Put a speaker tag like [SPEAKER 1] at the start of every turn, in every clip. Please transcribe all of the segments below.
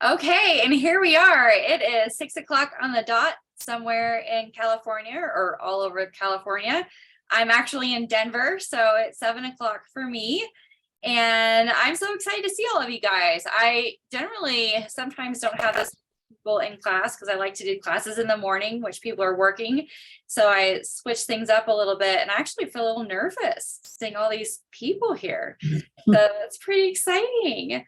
[SPEAKER 1] Okay, and here we are. It is 6 o'clock on the dot somewhere in California or all over California. I'm actually in Denver, so it's 7 o'clock for me. And I'm so excited to see all of you guys. I generally sometimes don't have this people in class because I like to do classes in the morning, which people are working. So I switch things up a little bit and I actually feel a little nervous seeing all these people here. So it's pretty exciting.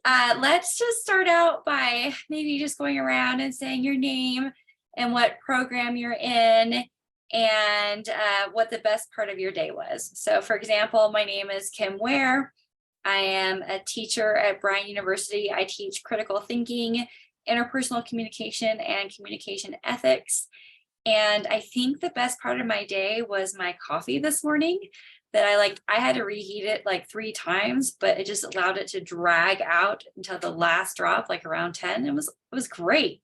[SPEAKER 1] Let's just start out by maybe just going around and saying your name and what program you're in and what the best part of your day was. So for example, my name is Kim Ware. I am a teacher at Bryan University. I teach critical thinking, interpersonal communication, and communication ethics. And I think the best part of my day was my coffee this morning that I had to reheat it like 3 times, but it just allowed it to drag out until the last drop, like around 10. It was great.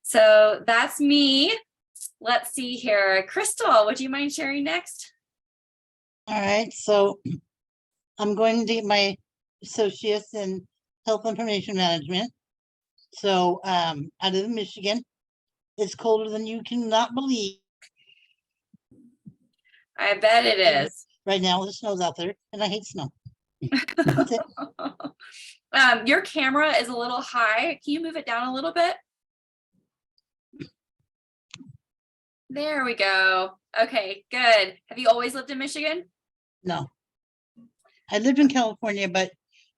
[SPEAKER 1] So that's me. Let's see here. Crystal, would you mind sharing next?
[SPEAKER 2] All right, so I'm going to get my associates in health information management. So I live in Michigan. It's colder than you cannot believe.
[SPEAKER 1] I bet it is.
[SPEAKER 2] Right now, the snow's out there, and I hate snow.
[SPEAKER 1] Your camera is a little high. Can you move it down a little bit? There we go. Okay, good. Have you always lived in Michigan?
[SPEAKER 2] No, I lived in California, but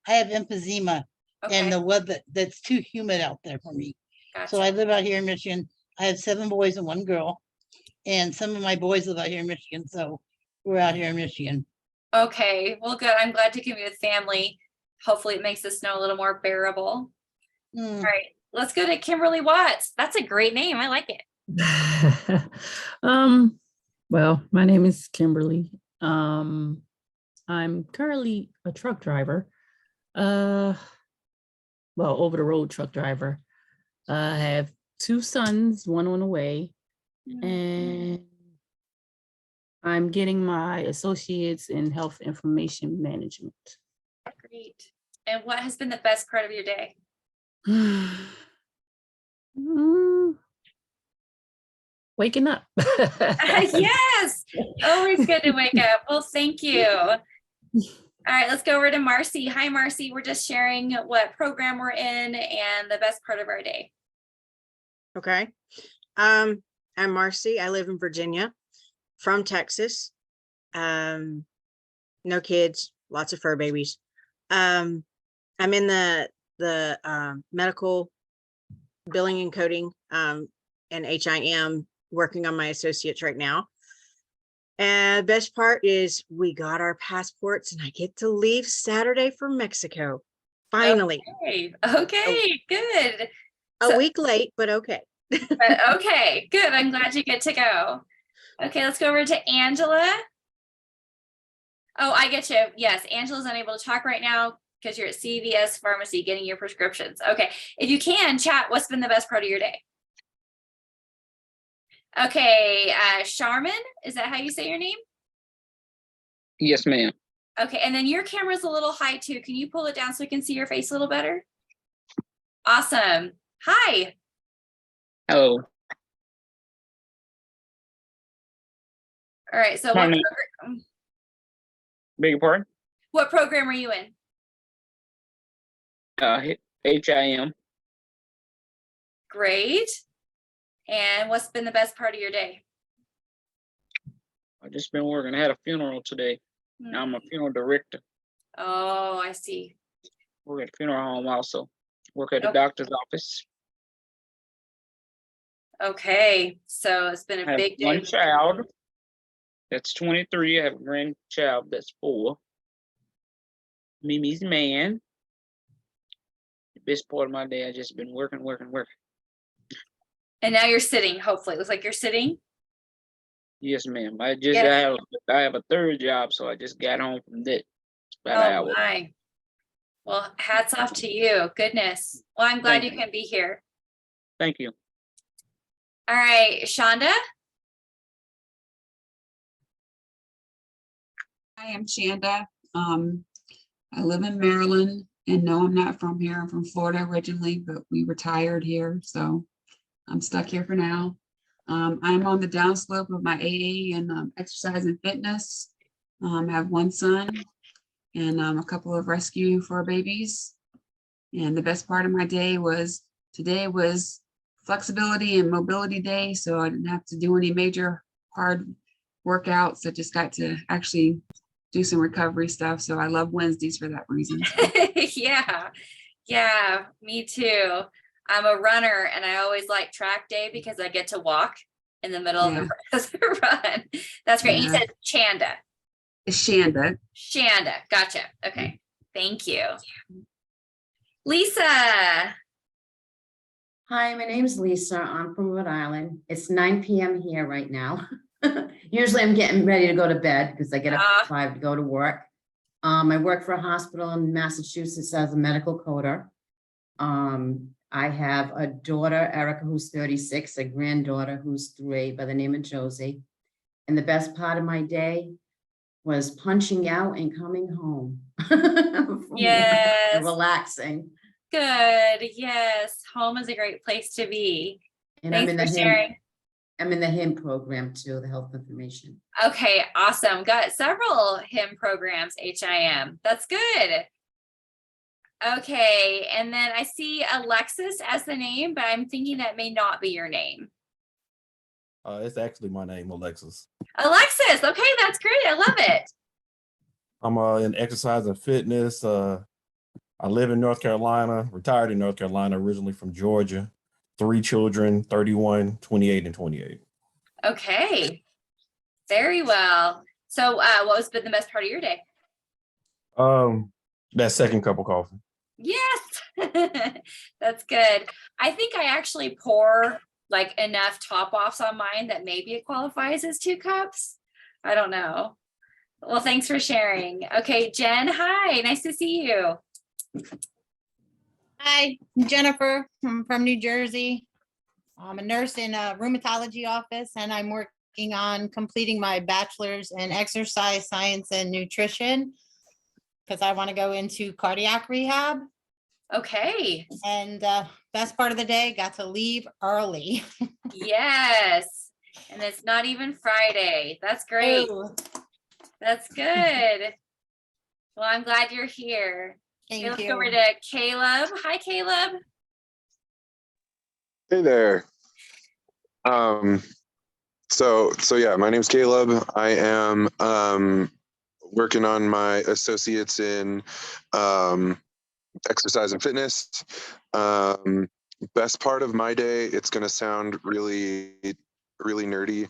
[SPEAKER 2] I have emphysema, and the weather that's too humid out there for me.
[SPEAKER 1] Gotcha.
[SPEAKER 2] So I live out here in Michigan. I have 7 boys and 1 girl, and some of my boys live out here in Michigan. So we're out here in Michigan.
[SPEAKER 1] Okay, well, good. I'm glad to be with family. Hopefully it makes the snow a little more bearable. All right, let's go to Kimberly Watts. That's a great name. I like it.
[SPEAKER 3] Well, my name is Kimberly. I'm currently a truck driver. Well, over the road truck driver. I have 2 sons, one on the way, and I'm getting my associates in health information management.
[SPEAKER 1] Great. And what has been the best part of your day?
[SPEAKER 3] Waking up.
[SPEAKER 1] Yes, always good to wake up. Well, thank you. All right, let's go over to Marcy. Hi, Marcy. We're just sharing what program we're in and the best part of our day.
[SPEAKER 4] Okay. I'm Marcy. I live in Virginia, from Texas. No kids, lots of fur babies. I'm in the medical billing and coding and HIM, working on my associates right now. And the best part is we got our passports and I get to leave Saturday for Mexico. Finally.
[SPEAKER 1] Okay, good.
[SPEAKER 4] A week late, but okay.
[SPEAKER 1] Okay, good. I'm glad you get to go. Okay, let's go over to Angela. Oh, I get you. Yes, Angela's unable to talk right now because you're at CVS Pharmacy getting your prescriptions. Okay, if you can chat, what's been the best part of your day? Okay, Charmin, is that how you say your name?
[SPEAKER 5] Yes, ma'am.
[SPEAKER 1] Okay, and then your camera's a little high too. Can you pull it down so we can see your face a little better? Awesome. Hi.
[SPEAKER 5] Hello.
[SPEAKER 1] All right, so
[SPEAKER 5] Beg your pardon?
[SPEAKER 1] what program are you in?
[SPEAKER 5] HIM.
[SPEAKER 1] Great. And what's been the best part of your day?
[SPEAKER 5] I just been working. I had a funeral today. Now I'm a funeral director.
[SPEAKER 1] Oh, I see.
[SPEAKER 5] Work at a funeral home also. Work at the doctor's office.
[SPEAKER 1] Okay, so it's been a big day.
[SPEAKER 5] One child that's 23. I have a grandchild that's 4. Mimi's man. The best part of my day, I just been working.
[SPEAKER 1] And now you're sitting, hopefully. It looks like you're sitting.
[SPEAKER 5] Yes, ma'am. I have a 3rd job, so I just got home from that. About an hour.
[SPEAKER 1] My. Well, hats off to you. Goodness. Well, I'm glad you can be here.
[SPEAKER 5] Thank you.
[SPEAKER 1] All right, Shonda.
[SPEAKER 6] Hi, I'm Shanda. I live in Maryland And no, I'm not from here. I'm from Florida originally, but we retired here, so I'm stuck here for now. I'm on the downslope of my AA and exercise and fitness. I have one son and a couple of rescue fur babies. And the best part of my day was today was flexibility and mobility day, so I didn't have to do any major hard workouts. I just got to actually do some recovery stuff. So I love Wednesdays for that reason.
[SPEAKER 1] Yeah, me too. I'm a runner and I always like track day because I get to walk in the middle of the run. That's great. You
[SPEAKER 6] Yeah.
[SPEAKER 1] said Chanda.
[SPEAKER 6] Shanda.
[SPEAKER 1] Shanda. Gotcha. Okay. Thank you. Lisa.
[SPEAKER 7] Hi, my name is Lisa. I'm from Rhode Island. It's 9 p.m. here right now. Usually I'm getting ready to go to bed because I get up at 5 to go to work. I work for a hospital in Massachusetts as a medical coder. I have a daughter, Erica, who's 36, a granddaughter who's 3 by the name of Josie. And the best part of my day was punching out and coming home.
[SPEAKER 1] Yes.
[SPEAKER 7] And relaxing.
[SPEAKER 1] Good. Yes. Home is a great place to be.
[SPEAKER 7] And
[SPEAKER 1] Thanks for sharing.
[SPEAKER 7] I'm in the HIM program too, the health information.
[SPEAKER 1] Okay, awesome. Got several HIM programs, HIM. That's good. Okay, and then I see Alexis as the name, but I'm thinking that may not be your name.
[SPEAKER 8] It's actually my name, Alexis.
[SPEAKER 1] Alexis, okay, that's great. I love it.
[SPEAKER 8] I'm in exercise and fitness. I live in North Carolina, retired in North Carolina, originally from Georgia. 3 children, 31, 28, and 28.
[SPEAKER 1] Okay, very well. So what was been the best part of your day?
[SPEAKER 8] That second cup of coffee.
[SPEAKER 1] Yes, that's good. I think I actually pour like enough top offs on mine that maybe it qualifies as 2 cups. I don't know. Well, thanks for sharing. Okay, Jen, hi, nice to see you.
[SPEAKER 9] Hi, I'm Jennifer. I'm from New Jersey. I'm a nurse in a rheumatology office, and I'm working on completing my bachelor's in exercise science and nutrition because I want to go into cardiac rehab.
[SPEAKER 1] Okay.
[SPEAKER 9] And best part of the day, got to leave early.
[SPEAKER 1] Yes. And it's not even Friday. That's great.
[SPEAKER 9] Ooh,
[SPEAKER 1] That's good. Well, I'm glad you're here. Okay,
[SPEAKER 9] thank
[SPEAKER 1] let's
[SPEAKER 9] you.
[SPEAKER 1] go over to Caleb. Hi, Caleb.
[SPEAKER 10] Hey there. So yeah, my name's Caleb. I am working on my associates in exercise and fitness. Best part of my day, it's gonna sound really nerdy.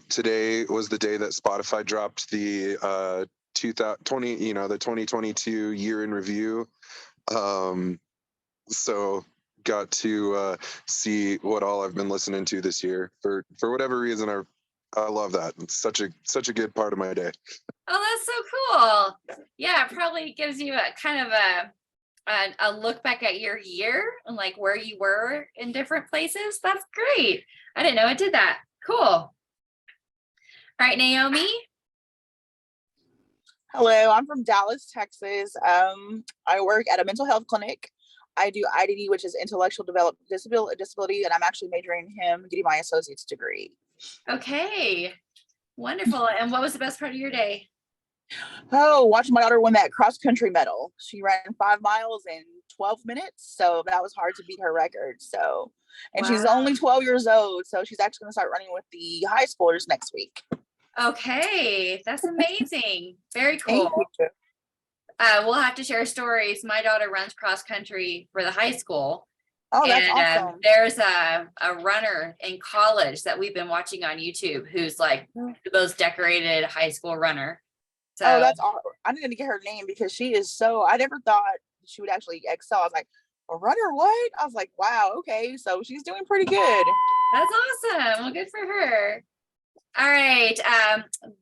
[SPEAKER 10] Today was the day that Spotify dropped the 2020, the 2022 year in review. So got to see what all I've been listening to this year. For whatever reason, I love that. It's such a good part of my day.
[SPEAKER 1] Oh, that's so cool. Yeah, it probably gives you a kind of a look back at your year and like where you were in different places. That's great. I didn't know it did that. Cool. All right, Naomi.
[SPEAKER 11] Hello, I'm from Dallas, Texas. I work at a mental health clinic. I do IDD, which is intellectual development disability, and I'm actually majoring in HIM, getting my associate's degree.
[SPEAKER 1] Okay, wonderful. And what was the best part of your day?
[SPEAKER 11] Oh, watching my daughter win that cross country medal. She ran 5 miles in 12 minutes, so that was hard to beat her record. So, and she's
[SPEAKER 1] Wow.
[SPEAKER 11] only 12 years old, so she's actually going to start running with the high schoolers next week.
[SPEAKER 1] Okay, that's amazing. Very
[SPEAKER 11] Thank
[SPEAKER 1] cool.
[SPEAKER 11] you.
[SPEAKER 1] We'll have to share stories. My daughter runs cross country for the high school.
[SPEAKER 11] Oh, that's
[SPEAKER 1] And
[SPEAKER 11] awesome.
[SPEAKER 1] there's a runner in college that we've been watching on YouTube who's like the most decorated high school runner. So
[SPEAKER 11] Oh, that's all. I need to get her name because she is so, I never thought she would actually excel. I was like, a runner, what? I was like, wow, okay. So she's doing pretty good.
[SPEAKER 1] that's awesome. Well, good for her. All right.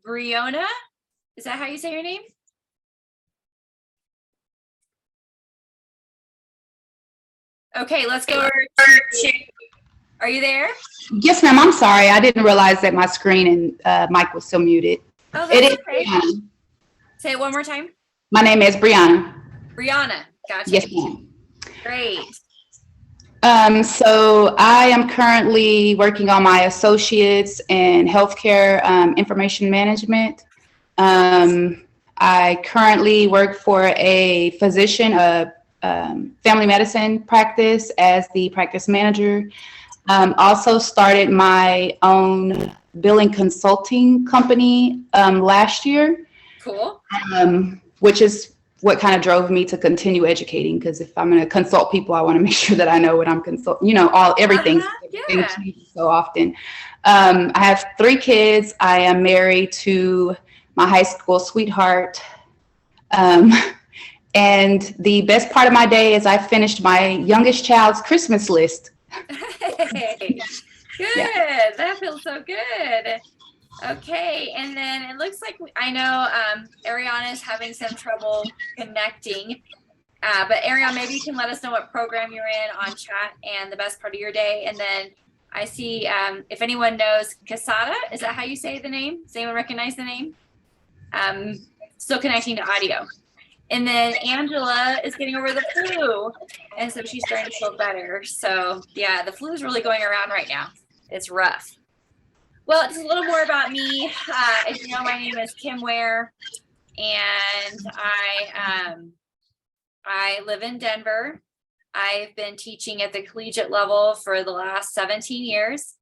[SPEAKER 1] Brianna, is that how you say your name? Okay, let's go over to, are you there?
[SPEAKER 12] Yes, ma'am. I'm sorry. I didn't realize that my screen and mic was still muted.
[SPEAKER 1] Oh,
[SPEAKER 12] It
[SPEAKER 1] that's
[SPEAKER 12] is
[SPEAKER 1] okay.
[SPEAKER 12] Brianna.
[SPEAKER 1] Say it one more time.
[SPEAKER 12] My name is Brianna.
[SPEAKER 1] Brianna, Gotcha.
[SPEAKER 12] Yes, ma'am.
[SPEAKER 1] Great.
[SPEAKER 12] So I am currently working on my associates in healthcare information management. I currently work for a physician, a family medicine practice as the practice manager. Also started my own billing consulting company last year,
[SPEAKER 1] Cool.
[SPEAKER 12] which is what kind of drove me to continue educating. Because if I'm going to consult people, I want to make sure that I know what I'm consulting. Everything
[SPEAKER 1] Yeah.
[SPEAKER 12] changes so often. I have 3 kids. I am married to my high school sweetheart. And the best part of my day is I finished my youngest child's Christmas list.
[SPEAKER 1] Hey, good.
[SPEAKER 12] Yeah.
[SPEAKER 1] That feels so good. Okay, and then it looks like I know Ariana is having some trouble connecting. But Ariana, maybe you can let us know what program you're in on chat and the best part of your day. And then I see if anyone knows Casada, is that how you say the name? Does anyone recognize the name? Still connecting to audio. And then Angela is getting over the flu. And so she's starting to feel better. So yeah, the flu is really going around right now. It's rough. Well, just a little more about me. As you know, my name is Kim Ware, and I live in Denver. I've been teaching at the collegiate level for the last 17 years.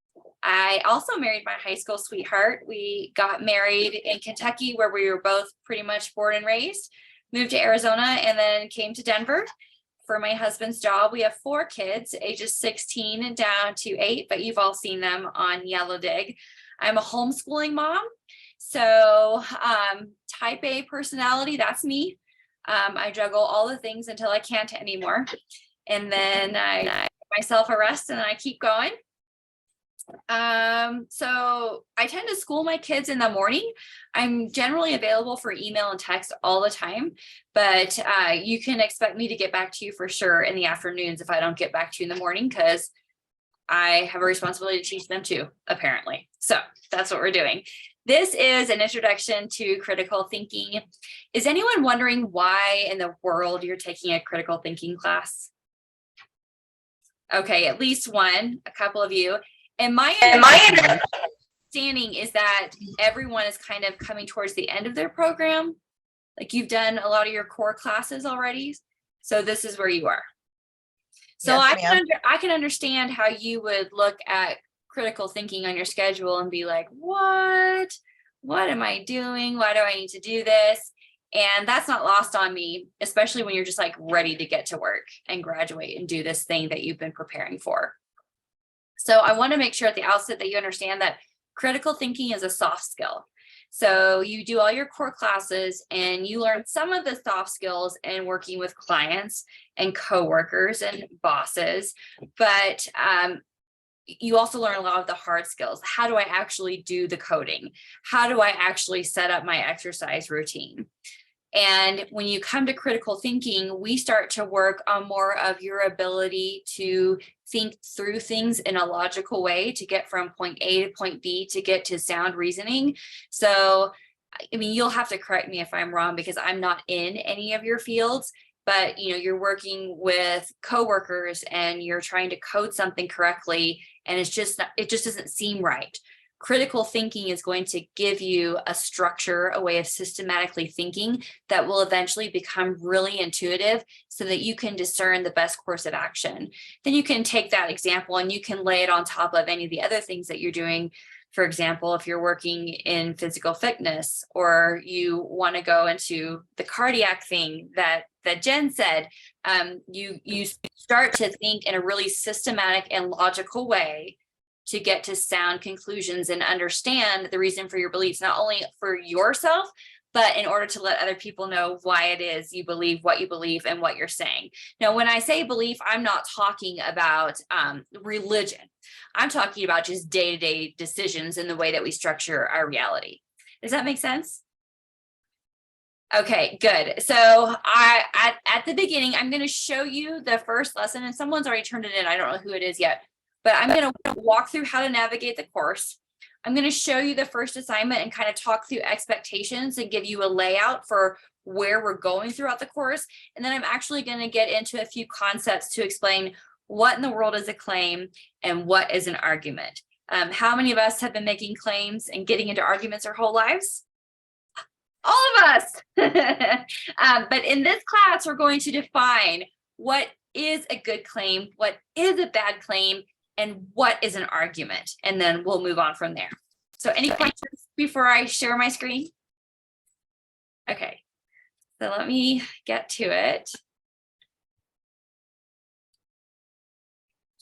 [SPEAKER 1] I also married my high school sweetheart. We got married in Kentucky, where we were both pretty much born and raised, moved to Arizona, and then came to Denver for my husband's job. We have 4 kids, ages 16 down to 8, but you've all seen them on Yellow Dig. I'm a homeschooling mom. So type A personality, that's me. I juggle all the things until I can't anymore. And then I give myself a rest and I keep going. So I tend to school my kids in the morning. I'm generally available for email and text all the time, but you can expect me to get back to you for sure in the afternoons if I don't get back to you in the morning, because I have a responsibility to teach them too, apparently. So that's what we're doing. This is an introduction to critical thinking. Is anyone wondering why in the world you're taking a critical thinking class? Okay, at least one, a couple of you. And my understanding is that everyone is kind of coming towards the end of their program. Like you've done a lot of your core classes already. So this is where you are. So
[SPEAKER 11] Yes,
[SPEAKER 1] I can understand how you would look at critical thinking on your schedule and be like, what am I doing? Why do I need to do this? And that's not lost on me, especially when you're just like ready to get to work and graduate and do this thing that you've been preparing for. So I want to make sure at the outset that you understand that critical thinking is a soft skill. So you do all your core classes and you learn some of the soft skills in working with clients and coworkers and bosses, but you also learn a lot of the hard skills. How do I actually do the coding? How do I actually set up my exercise routine? And when you come to critical thinking, we start to work on more of your ability to think through things in a logical way to get from point A to point B to get to sound reasoning. So, I mean, you'll have to correct me if I'm wrong because I'm not in any of your fields, but you're working with coworkers and you're trying to code something correctly and it just doesn't seem right. Critical thinking is going to give you a structure, a way of systematically thinking that will eventually become really intuitive so that you can discern the best course of action. Then you can take that example and you can lay it on top of any of the other things that you're doing. For example, if you're working in physical fitness or you want to go into the cardiac thing that Jen said, you start to think in a really systematic and logical way to get to sound conclusions and understand the reason for your beliefs, not only for yourself, but in order to let other people know why it is you believe what you believe and what you're saying. Now, when I say belief, I'm not talking about religion. I'm talking about just day-to-day decisions in the way that we structure our reality. Does that make sense? Okay, good. So at the beginning, I'm going to show you the first lesson, and someone's already turned it in. I don't know who it is yet. But I'm going to walk through how to navigate the course. I'm going to show you the first assignment and kind of talk through expectations and give you a layout for where we're going throughout the course. And then I'm actually going to get into a few concepts to explain what in the world is a claim and what is an argument. How many of us have been making claims and getting into arguments our whole lives? All of us. But in this class, we're going to define what is a good claim, what is a bad claim, and what is an argument. And then we'll move on from there. So any questions before I share my screen? Okay, so let me get to it.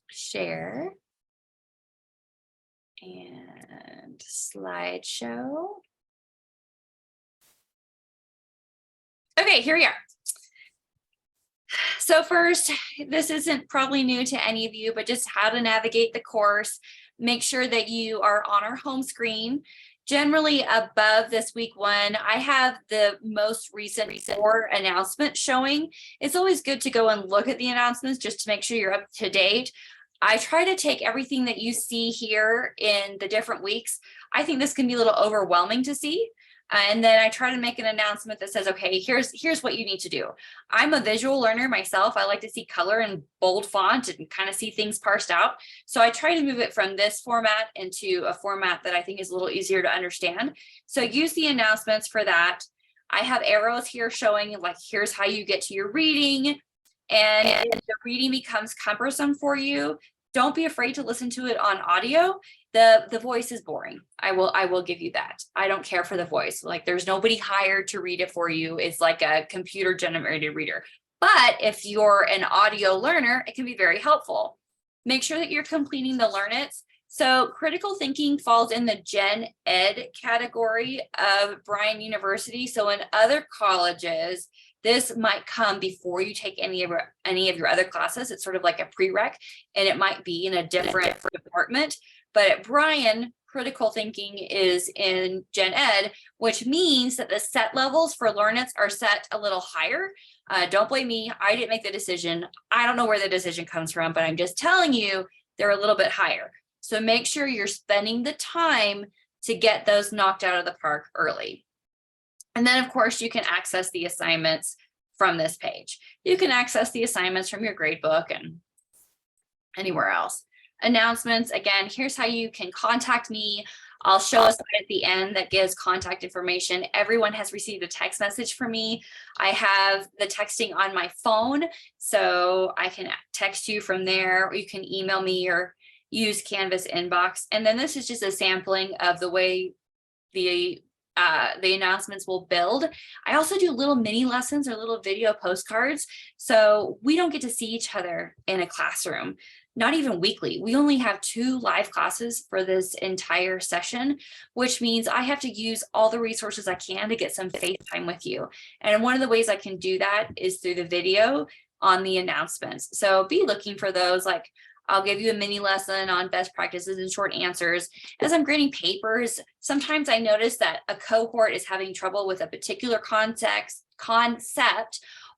[SPEAKER 1] Share. And slideshow. Okay, here we are. So first, this isn't probably new to any of you, but just how to navigate the course. Make sure that you are on our home screen. Generally above this week 1, I have the most recent 4 announcements showing. It's always good to go and look at the announcements just to make sure you're up to date. I try to take everything that you see here in the different weeks. I think this can be a little overwhelming to see. And then I try to make an announcement that says, okay, here's what you need to do. I'm a visual learner myself. I like to see color and bold font and kind of see things parsed out. So I try to move it from this format into a format that I think is a little easier to understand. So use the announcements for that. I have arrows here showing like, here's how you get to your reading. And if the reading becomes cumbersome for you, don't be afraid to listen to it on audio. The voice is boring. I will give you that. I don't care for the voice. Like there's nobody hired to read it for you. It's like a computer generated reader. But if you're an audio learner, it can be very helpful. Make sure that you're completing the Learn It's. So critical thinking falls in the Gen Ed category of Bryan University. So in other colleges, this might come before you take any of your other classes. It's sort of like a prereq, and it might be in a different department. But at Bryan, critical thinking is in Gen Ed, which means that the set levels for Learn It's are set a little higher. Don't blame me. I didn't make the decision. I don't know where the decision comes from, but I'm just telling you they're a little bit higher. So make sure you're spending the time to get those knocked out of the park early. And then, of course, you can access the assignments from this page. You can access the assignments from your gradebook and anywhere else. Announcements, again, here's how you can contact me. I'll show a slide at the end that gives contact information. Everyone has received a text message from me. I have the texting on my phone, so I can text you from there, or you can email me or use Canvas inbox. And then this is just a sampling of the way the announcements will build. I also do little mini lessons or little video postcards. So we don't get to see each other in a classroom, not even weekly. We only have 2 live classes for this entire session, which means I have to use all the resources I can to get some FaceTime with you. And one of the ways I can do that is through the video on the announcements. So be looking for those. Like I'll give you a mini lesson on best practices and short answers. As I'm grading papers, sometimes I notice that a cohort is having trouble with a particular concept,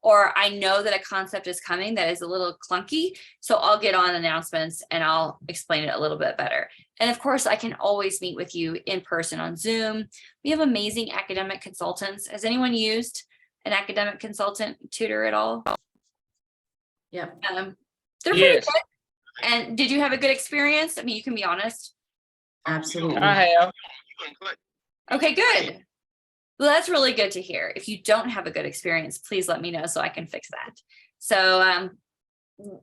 [SPEAKER 1] or I know that a concept is coming that is a little clunky. So I'll get on announcements and I'll explain it a little bit better. And of course, I can always meet with you in person on Zoom. We have amazing academic consultants. Has anyone used an academic consultant tutor at all?
[SPEAKER 7] Yeah.
[SPEAKER 1] They're pretty good. And did you have a good experience? I mean, you can be honest.
[SPEAKER 7] Absolutely.
[SPEAKER 5] I have.
[SPEAKER 1] Okay, good. Well, that's really good to hear. If you don't have a good experience, please let me know so I can fix that. So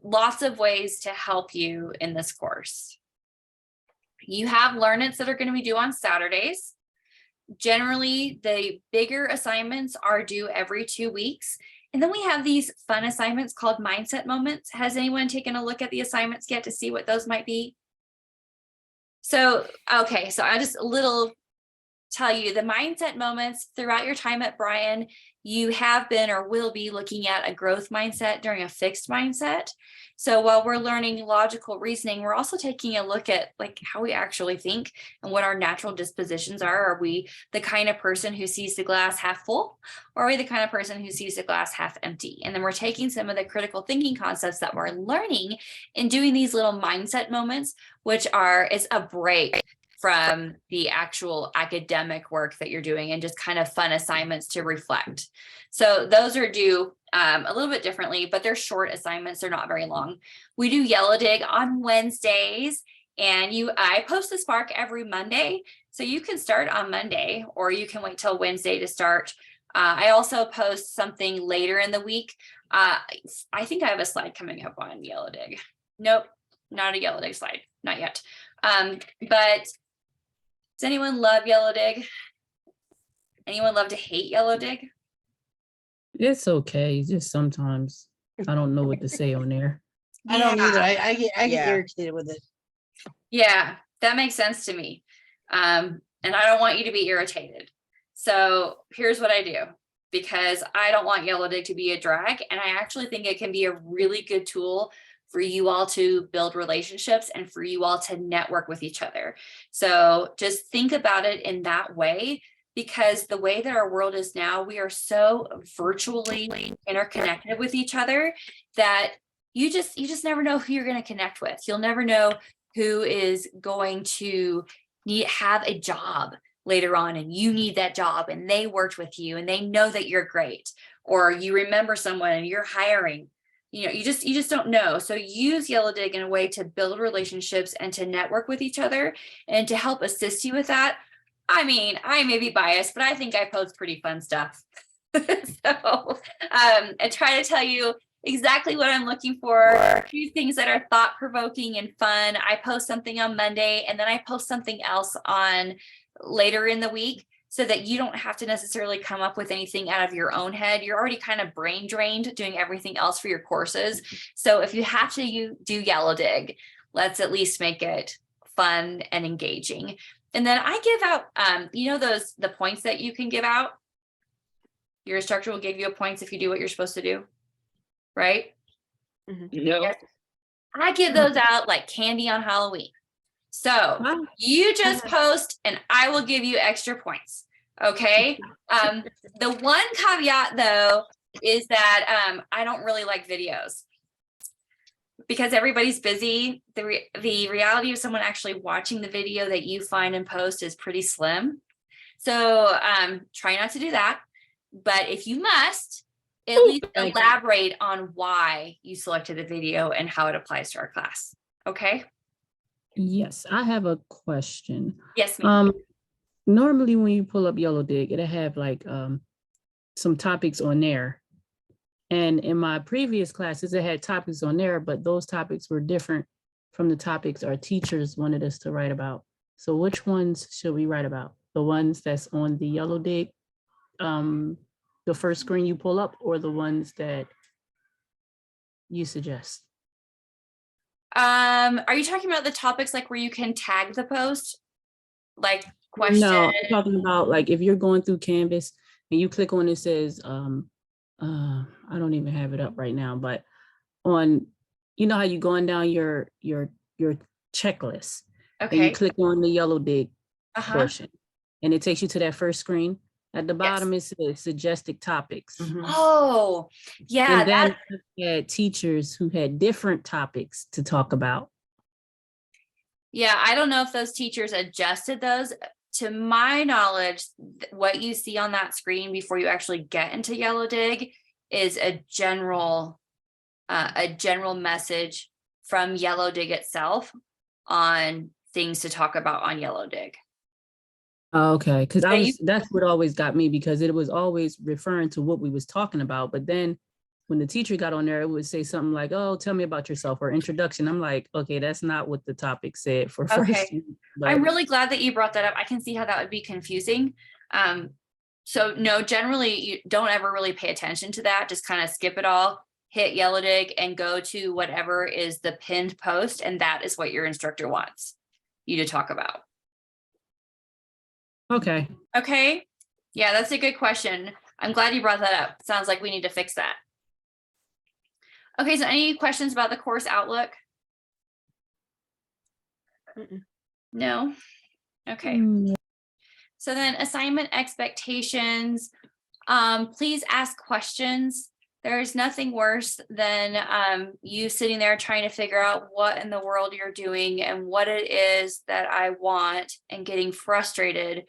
[SPEAKER 1] lots of ways to help you in this course. You have Learn It's that are going to be due on Saturdays. Generally, the bigger assignments are due every 2 weeks. And then we have these fun assignments called mindset moments. Has anyone taken a look at the assignments yet to see what those might be? So, okay, so I just tell you the mindset moments throughout your time at Bryan, you have been or will be looking at a growth mindset during a fixed mindset. So while we're learning logical reasoning, we're also taking a look at like how we actually think and what our natural dispositions are. Are we the kind of person who sees the glass half full, or are we the kind of person who sees the glass half empty? And then we're taking some of the critical thinking concepts that we're learning and doing these little mindset moments, which is a break from the actual academic work that you're doing, and just kind of fun assignments to reflect. So those are due a little bit differently, but they're short assignments. They're not very long. We do Yellow Dig on Wednesdays, and I post the Spark every Monday. So you can start on Monday, or you can wait till Wednesday to start. I also post something later in the week. I think I have a slide coming up on Yellow Dig. Nope, not a Yellow Dig slide, not yet. But does anyone love Yellow Dig? Anyone love to hate Yellow Dig?
[SPEAKER 3] It's okay. Just sometimes I don't know what to say on there.
[SPEAKER 2] I don't either. I get
[SPEAKER 4] Yeah.
[SPEAKER 2] irritated with it.
[SPEAKER 1] Yeah, that makes sense to me. And I don't want you to be irritated. So here's what I do, because I don't want Yellow Dig to be a drag. And I actually think it can be a really good tool for you all to build relationships and for you all to network with each other. So just think about it in that way, because the way that our world is now, we are so virtually interconnected with each other that you just never know who you're going to connect with. You'll never know who is going to have a job later on, and you need that job, and they worked with you and they know that you're great, or you remember someone and you're hiring. You just don't know. So use Yellow Dig in a way to build relationships and to network with each other, and to help assist you with that. I mean, I may be biased, but I think I post pretty fun stuff. So I try to tell you exactly what I'm looking for, few things that are thought-provoking and fun. I post something on Monday, and then I post something else on later in the week, so that you don't have to necessarily come up with anything out of your own head. You're already kind of brain drained doing everything else for your courses. So if you have to do Yellow Dig, let's at least make it fun and engaging. And then I give out, the points that you can give out. Your instructor will give you points if you do what you're supposed to do, right?
[SPEAKER 4] Mhm.
[SPEAKER 5] No.
[SPEAKER 1] Yes. I give those out like candy on Halloween. So
[SPEAKER 3] Wow.
[SPEAKER 1] you just post and I will give you extra points. Okay. The one caveat though is that I don't really like videos, because everybody's busy. The reality of someone actually watching the video that you find and post is pretty slim. So try not to do that. But if you must, at least elaborate on why you selected the video and how it applies to our class. Okay.
[SPEAKER 3] Yes, I have a question.
[SPEAKER 1] Yes, ma'am.
[SPEAKER 3] Normally when you pull up Yellow Dig, it'll have like some topics on there. And in my previous classes, it had topics on there, but those topics were different from the topics our teachers wanted us to write about. So which ones should we write about? The ones that's on the Yellow Dig, the first screen you pull up, or the ones that you suggest?
[SPEAKER 1] Are you talking about the topics like where you can tag the post? Like question?
[SPEAKER 3] No, I'm talking about like if you're going through Canvas and you click on it says, I don't even have it up right now, but on, you know how you going down your checklist, and you
[SPEAKER 1] Okay.
[SPEAKER 3] click on the Yellow Dig
[SPEAKER 1] Uh-huh.
[SPEAKER 3] portion, and it takes you to that first screen. At the bottom, it says suggested topics.
[SPEAKER 1] Oh, yeah.
[SPEAKER 3] And then I had teachers who had different topics to talk about.
[SPEAKER 1] Yeah, I don't know if those teachers adjusted those. To my knowledge, what you see on that screen before you actually get into Yellow Dig is a general message from Yellow Dig itself on things to talk about on Yellow Dig.
[SPEAKER 3] Okay, because that's what always got me, because it was always referring to what we was talking about. But then when the teacher got on there, it would say something like, oh, tell me about yourself, or introduction. I'm like, okay, that's not what the topic said for first.
[SPEAKER 1] Okay. I'm really glad that you brought that up. I can see how that would be confusing. So no, generally you don't ever really pay attention to that. Just kind of skip it all, hit Yellow Dig, and go to whatever is the pinned post. And that is what your instructor wants you to talk about.
[SPEAKER 3] Okay.
[SPEAKER 1] Okay. Yeah, that's a good question. I'm glad you brought that up. Sounds like we need to fix that. Okay, so any questions about the course outlook? No? Okay. So then assignment expectations, please ask questions There's nothing worse than you sitting there trying to figure out what in the world you're doing and what it is that I want and getting frustrated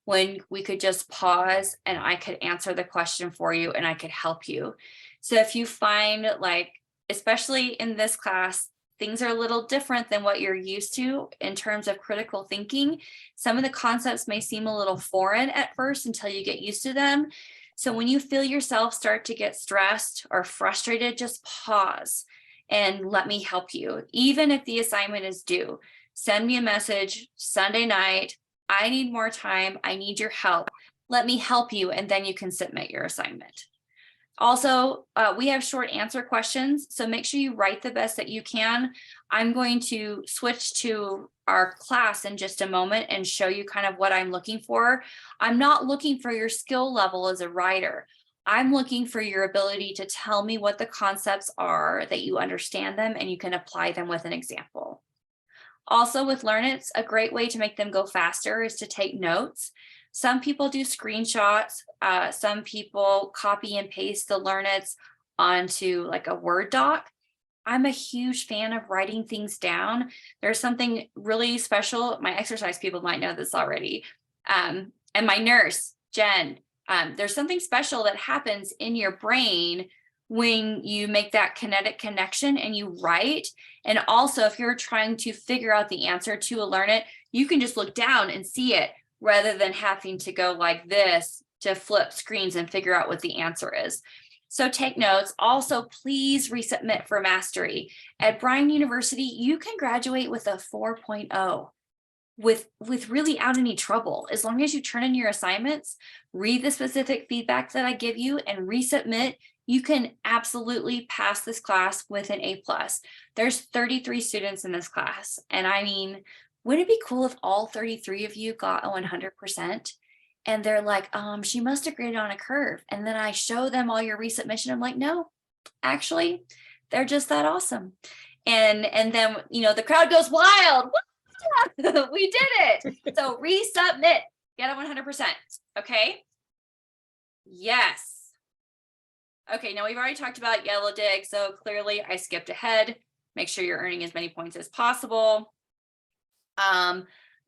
[SPEAKER 1] when we could just pause and I could answer the question for you and I could help you. So if you find, like, especially in this class, things are a little different than what you're used to in terms of critical thinking. Some of the concepts may seem a little foreign at first until you get used to them. So when you feel yourself start to get stressed or frustrated, just pause and let me help you. Even if the assignment is due, send me a message Sunday night. I need more time. I need your help. Let me help you. And then you can submit your assignment. Also, we have short answer questions, so make sure you write the best that you can. I'm going to switch to our class in just a moment and show you kind of what I'm looking for. I'm not looking for your skill level as a writer. I'm looking for your ability to tell me what the concepts are, that you understand them, and you can apply them with an example. Also, with Learn-Its, a great way to make them go faster is to take notes. Some people do screenshots. Some people copy and paste the Learn-Its onto like a Word doc. I'm a huge fan of writing things down. There's something really special. My exercise people might know this already. And my nurse, Jen, there's something special that happens in your brain when you make that kinetic connection and you write. And also, if you're trying to figure out the answer to a Learn-It, you can just look down and see it, rather than having to go like this to flip screens and figure out what the answer is. So take notes. Also, please resubmit for mastery. At Bryan University, you can graduate with a 4.0 with really out any trouble. As long as you turn in your assignments, read the specific feedback that I give you, and resubmit, you can absolutely pass this class with an A+. There's 33 students in this class. And I mean, wouldn't it be cool if all 33 of you got a 100%? And they're like, she must have graded on a curve. And then I show them all your resubmission. I'm like, no, actually, they're just that awesome. And then, you know, the crowd goes wild. We did it. So resubmit, get a 100%. Okay. Yes. Okay. Now we've already talked about yellow dig. So clearly I skipped ahead. Make sure you're earning as many points as possible.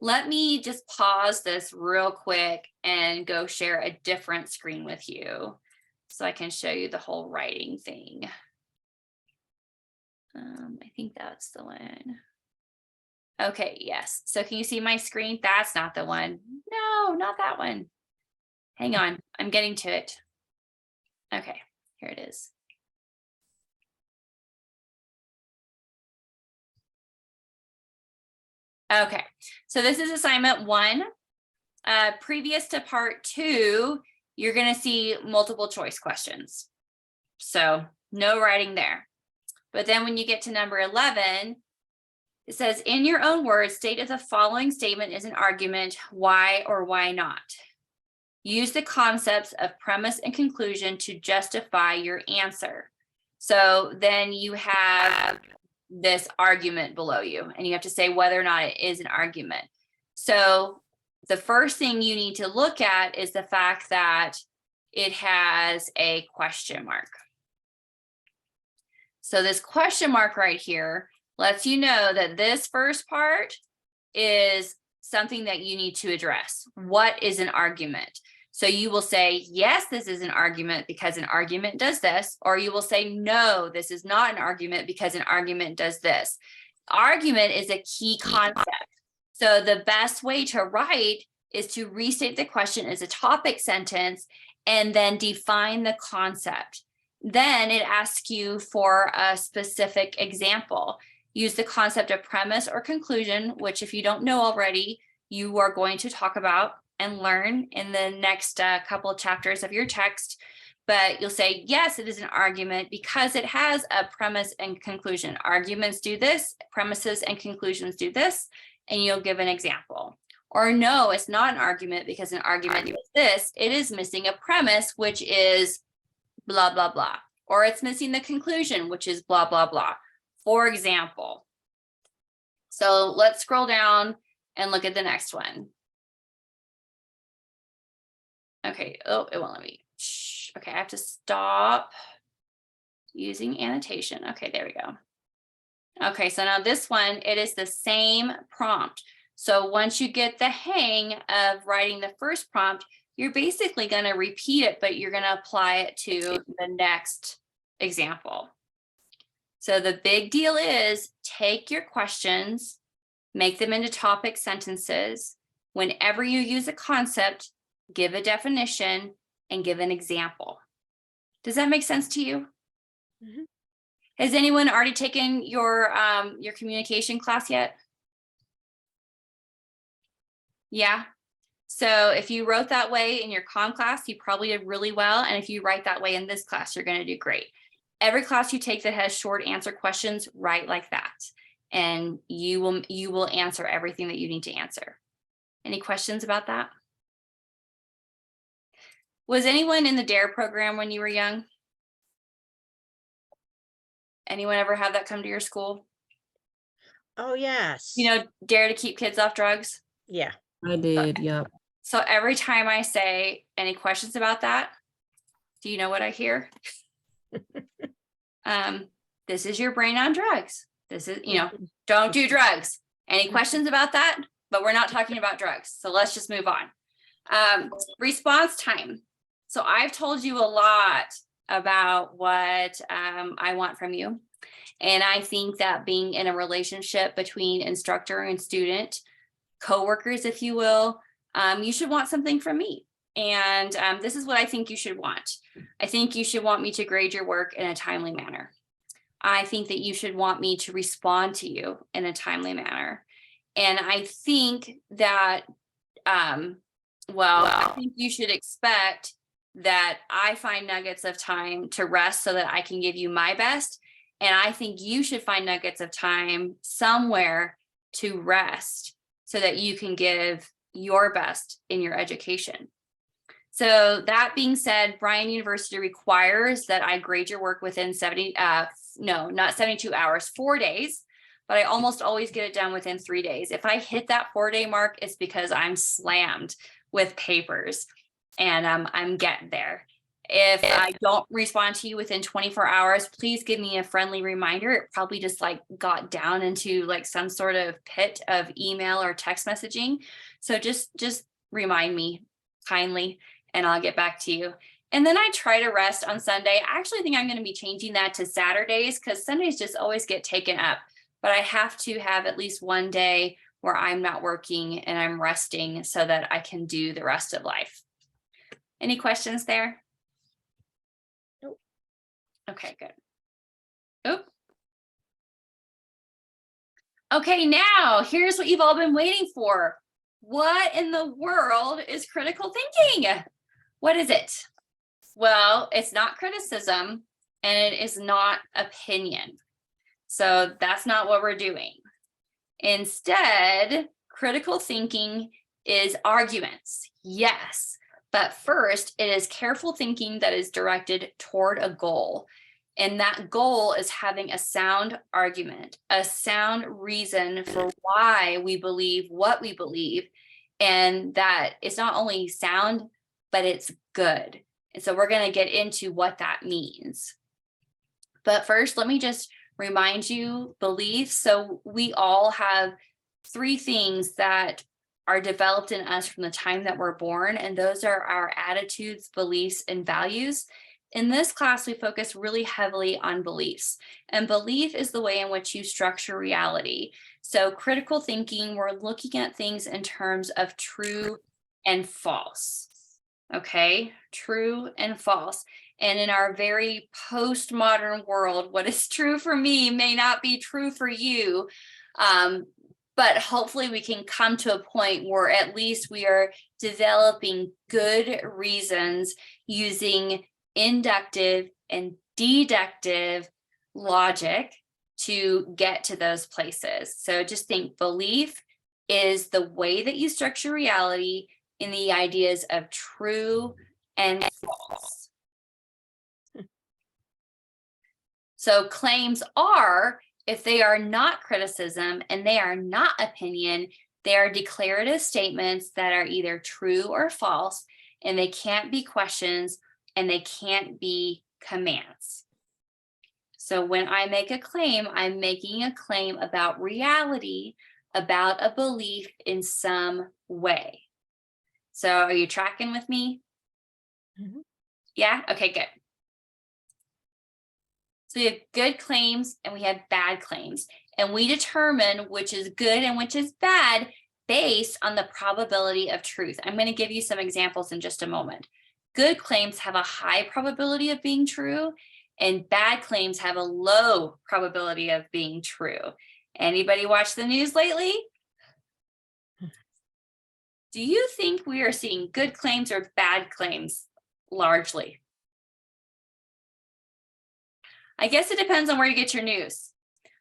[SPEAKER 1] Let me just pause this real quick and go share a different screen with you so I can show you the whole writing thing. I think that's the one. Okay, yes. So can you see my screen? That's not the one. No, not that one. Hang on, I'm getting to it. Okay, here it is. Okay, so this is assignment 1. Previous to part 2, you're going to see multiple choice questions. So no writing there. But then when you get to number 11, it says, in your own words, state if the following statement is an argument, why or why not. Use the concepts of premise and conclusion to justify your answer. So then you have this argument below you, and you have to say whether or not it is an argument. So the first thing you need to look at is the fact that it has a question mark. So this question mark right here lets you know that this first part is something that you need to address. What is an argument? So you will say, yes, this is an argument because an argument does this, or you will say, no, this is not an argument because an argument does this. Argument is a key concept. So the best way to write is to restate the question as a topic sentence and then define the concept. Then it asks you for a specific example. Use the concept of premise or conclusion, which if you don't know already, you are going to talk about and learn in the next couple of chapters of your text. But you'll say, yes, it is an argument because it has a premise and conclusion. Arguments do this, premises and conclusions do this, and you'll give an example. Or no, it's not an argument because an argument does this. It is missing a premise, which is blah, blah, blah. Or it's missing the conclusion, which is blah, blah, blah. For example. So let's scroll down and look at the next one. Okay, oh, it won't let me. Okay, I have to stop using annotation. Okay, there we go. Okay, so now this one, it is the same prompt. So once you get the hang of writing the first prompt, you're basically going to repeat it, but you're going to apply it to the next example. So the big deal is take your questions, make them into topic sentences. Whenever you use a concept, give a definition and give an example. Does that make sense to you?
[SPEAKER 4] Mhm.
[SPEAKER 1] Has anyone already taken your communication class yet? Yeah. So if you wrote that way in your comm class, you probably did really well. And if you write that way in this class, you're going to do great. Every class you take that has short answer questions, write like that. And you will answer everything that you need to answer. Any questions about that? Was anyone in the DARE program when you were young? Anyone ever have that come to your school?
[SPEAKER 4] Oh, yes.
[SPEAKER 1] You know, DARE to keep kids off drugs?
[SPEAKER 4] Yeah.
[SPEAKER 3] I did, yep.
[SPEAKER 1] So every time I say any questions about that, do you know what I hear? This is your brain on drugs. This is, don't do drugs. Any questions about that? But we're not talking about drugs. So let's just move on. Response time. So I've told you a lot about what I want from you. And I think that being in a relationship between instructor and student, coworkers, if you will, you should want something from me. And this is what I think you should want. I think you should want me to grade your work in a timely manner. I think that you should want me to respond to you in a timely manner. And I think that, I think you should expect that I find nuggets of time to rest so that I can give you my best. And I think you should find nuggets of time somewhere to rest so that you can give your best in your education. So that being said, Bryan University requires that I grade your work within 72 hours, 4 days, but I almost always get it done within 3 days. If I hit that 4-day mark, it's because I'm slammed with papers and I'm getting there. If I don't respond to you within 24 hours, please give me a friendly reminder. It probably just got down into some sort of pit of email or text messaging. So just remind me kindly and I'll get back to you. And then I try to rest on Sunday. I actually think I'm going to be changing that to Saturdays because Sundays just always get taken up. But I have to have at least one day where I'm not working and I'm resting so that I can do the rest of life. Any questions there?
[SPEAKER 4] Nope.
[SPEAKER 1] Okay, good. Oop. Okay, now here's what you've all been waiting for. What in the world is critical thinking? What is it? Well, it's not criticism and it is not opinion. So that's not what we're doing. Instead, critical thinking is arguments. Yes, but first it is careful thinking that is directed toward a goal. And that goal is having a sound argument, a sound reason for why we believe what we believe. And that it's not only sound, but it's good. And so we're going to get into what that means. But first, let me just remind you beliefs. So we all have 3 things that are developed in us from the time that we're born. And those are our attitudes, beliefs, and values. In this class, we focus really heavily on beliefs. And belief is the way in which you structure reality. So critical thinking, we're looking at things in terms of true and false. Okay, true and false. And in our very postmodern world, what is true for me may not be true for you. But hopefully we can come to a point where at least we are developing good reasons using inductive and deductive logic to get to those places. So just think belief is the way that you structure reality in the ideas of true and false. So claims are, if they are not criticism and they are not opinion, they are declarative statements that are either true or false, and they can't be questions and they can't be commands. So when I make a claim, I'm making a claim about reality, about a belief in some way. So are you tracking with me?
[SPEAKER 3] Mhm.
[SPEAKER 1] Yeah, okay, good. So we have good claims and we have bad claims, and we determine which is good and which is bad based on the probability of truth. I'm going to give you some examples in just a moment. Good claims have a high probability of being true, and bad claims have a low probability of being true. Anybody watch the news lately? Do you think we are seeing good claims or bad claims largely? I guess it depends on where you get your news.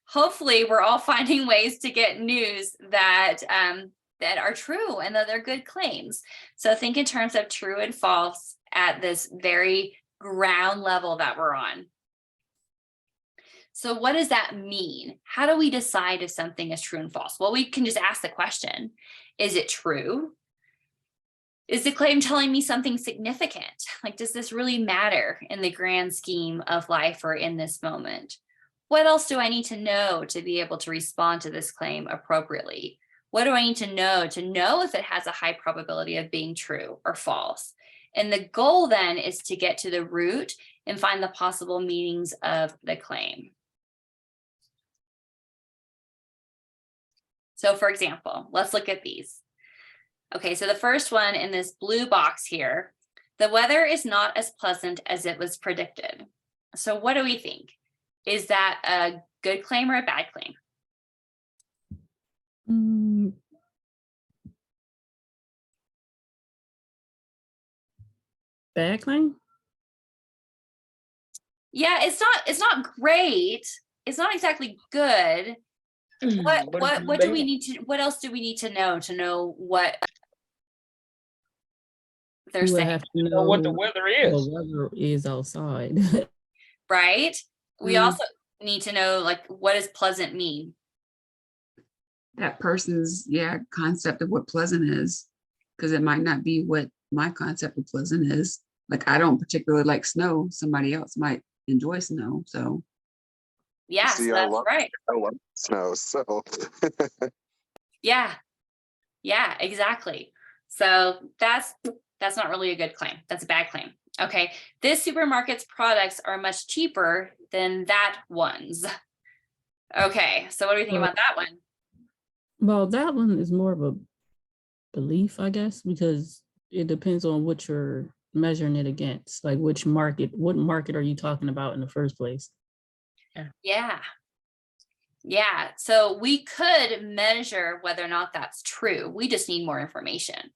[SPEAKER 1] Hopefully, we're all finding ways to get news that that are true and that they're good claims. So think in terms of true and false at this very ground level that we're on. So what does that mean? How do we decide if something is true and false? Well, we can just ask the question, is it true? Is the claim telling me something significant? Like, does this really matter in the grand scheme of life or in this moment? What else do I need to know to be able to respond to this claim appropriately? What do I need to know if it has a high probability of being true or false? And the goal then is to get to the root and find the possible meanings of the claim. So for example, let's look at these. Okay, so the first one in this blue box here, the weather is not as pleasant as it was predicted. So what do we think? Is that a good claim or a bad claim?
[SPEAKER 3] Bad claim?
[SPEAKER 1] Yeah, it's not great. It's not exactly good. What do we need to, what else do we need to know what they're
[SPEAKER 3] You would
[SPEAKER 1] saying?
[SPEAKER 3] have to
[SPEAKER 5] Know what the
[SPEAKER 3] know
[SPEAKER 5] weather
[SPEAKER 3] the
[SPEAKER 5] is.
[SPEAKER 3] weather is outside.
[SPEAKER 1] Right? We
[SPEAKER 6] Mm.
[SPEAKER 1] also need to know, like, what does pleasant mean?
[SPEAKER 6] That person's, concept of what pleasant is, because it might not be what my concept of pleasant is. Like, I don't particularly like snow. Somebody else might enjoy snow, so.
[SPEAKER 1] Yeah,
[SPEAKER 10] See,
[SPEAKER 1] so that's right.
[SPEAKER 10] I love snow, so.
[SPEAKER 1] Yeah, exactly. So that's not really a good claim. That's a bad claim. Okay, this supermarket's products are much cheaper than that one's. Okay, so what do we think about that one?
[SPEAKER 3] Well, that one is more of a belief, I guess, because it depends on what you're measuring it against. Like what market are you talking about in the first place?
[SPEAKER 1] Yeah. So we could measure whether or not that's true. We just need more information.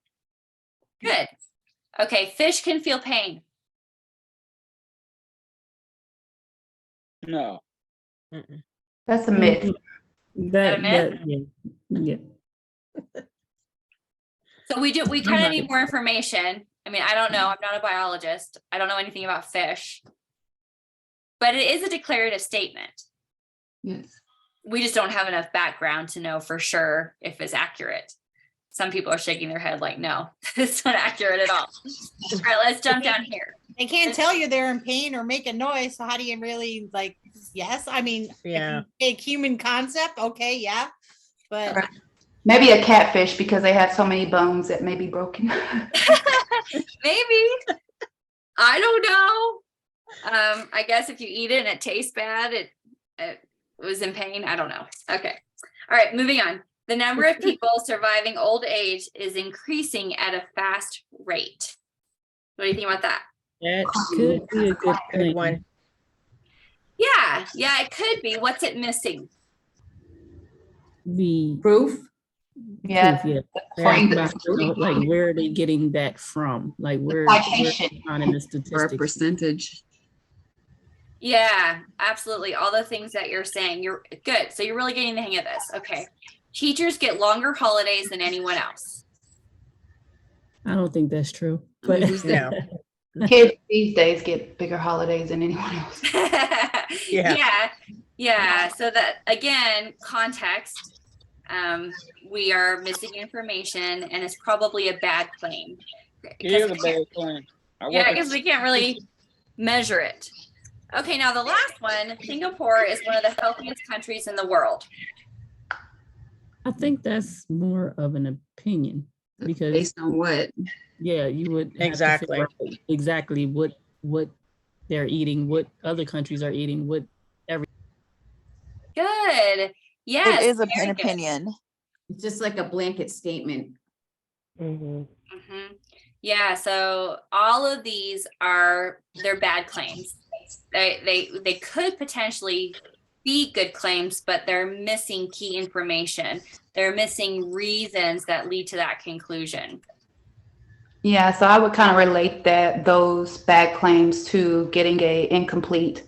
[SPEAKER 1] Good. Okay, fish can feel pain.
[SPEAKER 5] No.
[SPEAKER 12] That's a myth.
[SPEAKER 1] That a myth?
[SPEAKER 3] Yeah.
[SPEAKER 1] So we kind of need more information. I mean, I don't know. I'm not a biologist. I don't know anything about fish. But it is a declarative statement.
[SPEAKER 6] Yes.
[SPEAKER 1] We just don't have enough background to know for sure if it's accurate. Some people are shaking their head like, no, it's not accurate at all. All right, let's jump down here.
[SPEAKER 9] They can't tell you they're in pain or make a noise. So how do you really, like, yes? I mean,
[SPEAKER 4] Yeah.
[SPEAKER 9] a human concept. Okay. Yeah. But
[SPEAKER 12] Okay. Maybe a catfish because they have so many bones that may be broken.
[SPEAKER 1] Maybe. I don't know. I guess if you eat it and it tastes bad, it was in pain. I don't know. Okay. All right, moving on. The number of people surviving old age is increasing at a fast rate. What do you think about that?
[SPEAKER 3] That could be a good
[SPEAKER 4] Good one.
[SPEAKER 1] Yeah, it could be. What's it missing?
[SPEAKER 3] The
[SPEAKER 12] Proof? Yeah.
[SPEAKER 3] proof,
[SPEAKER 12] According to-
[SPEAKER 3] like where are they getting that from? Like where
[SPEAKER 12] Citation.
[SPEAKER 3] on in the
[SPEAKER 6] Or a
[SPEAKER 3] statistics?
[SPEAKER 6] percentage.
[SPEAKER 1] Yeah, absolutely. All the things that you're saying, you're good. So you're really getting the hang of this. Okay. Teachers get longer holidays than anyone else.
[SPEAKER 3] I don't think that's true. But
[SPEAKER 4] No.
[SPEAKER 12] Kids these days get bigger holidays than anyone else.
[SPEAKER 1] Yeah. So that, again, context, we are missing information and it's probably a bad claim.
[SPEAKER 5] It is a bad claim.
[SPEAKER 1] Yeah, because we can't really measure it. Okay, now the last one, Singapore is one of the healthiest countries in the world.
[SPEAKER 3] I think that's more of an opinion because
[SPEAKER 6] Based on what?
[SPEAKER 3] yeah, you would have
[SPEAKER 4] Exactly.
[SPEAKER 3] to figure out exactly what they're eating, what other countries are eating, what
[SPEAKER 1] Good. Yes.
[SPEAKER 11] It is an
[SPEAKER 1] very good.
[SPEAKER 11] opinion.
[SPEAKER 7] It's just like a blanket statement.
[SPEAKER 1] Mhm. Yeah, so all of these they're bad claims. They could potentially be good claims, but they're missing key information. They're missing reasons that lead to that conclusion.
[SPEAKER 12] Yeah, so I would kind of relate those bad claims to getting a incomplete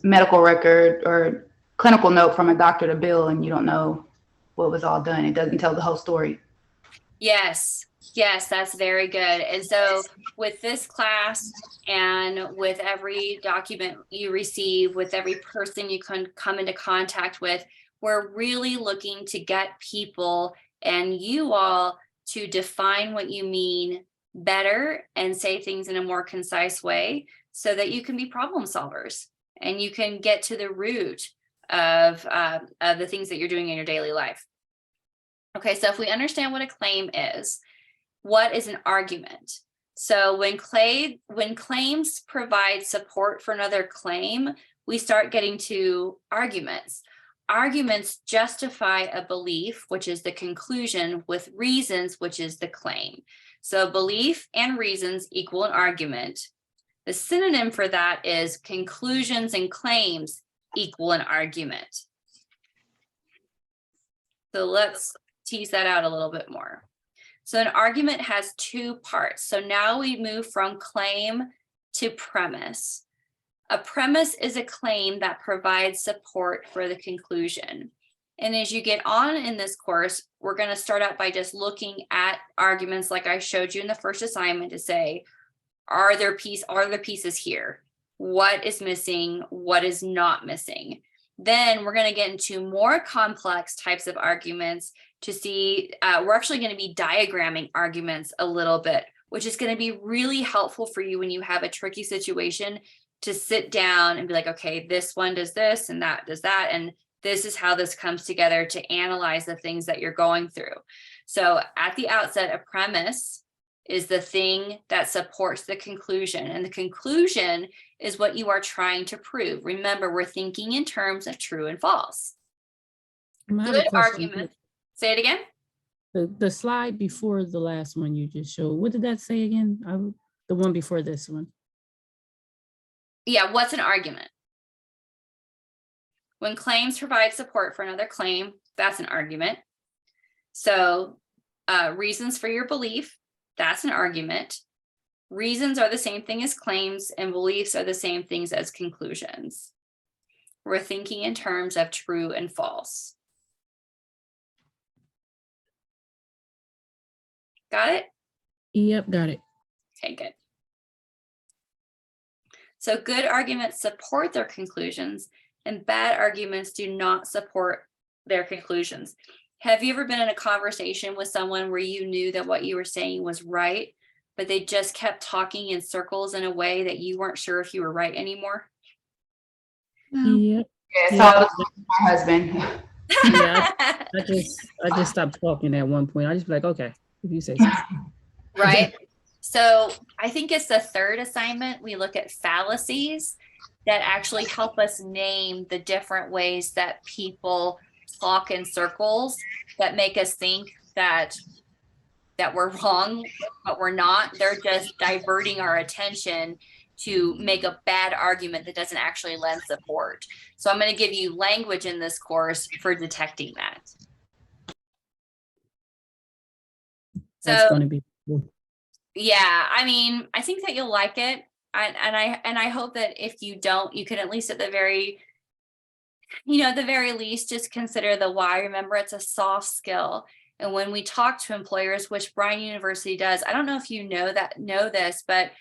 [SPEAKER 12] medical record or clinical note from a doctor to bill, and you don't know what was all done. It doesn't tell the whole story.
[SPEAKER 1] Yes, that's very good. And so with this class and with every document you receive, with every person you can come into contact with, we're really looking to get people and you all to define what you mean better and say things in a more concise way so that you can be problem solvers and you can get to the root of the things that you're doing in your daily life. Okay, so if we understand what a claim is, what is an argument? So when claims provide support for another claim, we start getting to arguments. Arguments justify a belief, which is the conclusion, with reasons, which is the claim. So belief and reasons equal an argument. The synonym for that is conclusions and claims equal an argument. So let's tease that out a little bit more. So an argument has two parts. So now we move from claim to premise. A premise is a claim that provides support for the conclusion. And as you get on in this course, we're going to start out by just looking at arguments like I showed you in the first assignment to say, are there pieces here? What is missing? What is not missing? Then we're going to get into more complex types of arguments to see, we're actually going to be diagramming arguments a little bit, which is going to be really helpful for you when you have a tricky situation to sit down and be like, okay, this one does this and that does that. And this is how this comes together to analyze the things that you're going through. So at the outset, a premise is the thing that supports the conclusion. And the conclusion is what you are trying to prove. Remember, we're thinking in terms of true and false. Good argument. Say it again.
[SPEAKER 3] The slide before the last one you just showed, what did that say again? The one before this one.
[SPEAKER 1] Yeah, what's an argument? When claims provide support for another claim, that's an argument. So reasons for your belief, that's an argument. Reasons are the same thing as claims, and beliefs are the same things as conclusions. We're thinking in terms of true and false. Got it?
[SPEAKER 3] Yep, got it.
[SPEAKER 1] Okay, good. So good arguments support their conclusions, and bad arguments do not support their conclusions. Have you ever been in a conversation with someone where you knew that what you were saying was right, but they just kept talking in circles in a way that you weren't sure if you were right anymore?
[SPEAKER 3] Yep.
[SPEAKER 12] Yeah, so I was with my husband.
[SPEAKER 3] Yeah, I just stopped talking at one point. I just be like, okay, if you say so.
[SPEAKER 1] Right. So I think it's the third assignment. We look at fallacies that actually help us name the different ways that people talk in circles that make us think that we're wrong, but we're not. They're just diverting our attention to make a bad argument that doesn't actually lend support. So I'm going to give you language in this course for detecting that.
[SPEAKER 3] That's going to be cool.
[SPEAKER 1] Yeah, I mean, I think that you'll like it. And I hope that if you don't, you can at least at the very least, just consider the why. Remember, it's a soft skill. And when we talk to employers, which Bryan University does, I don't know if you know this, but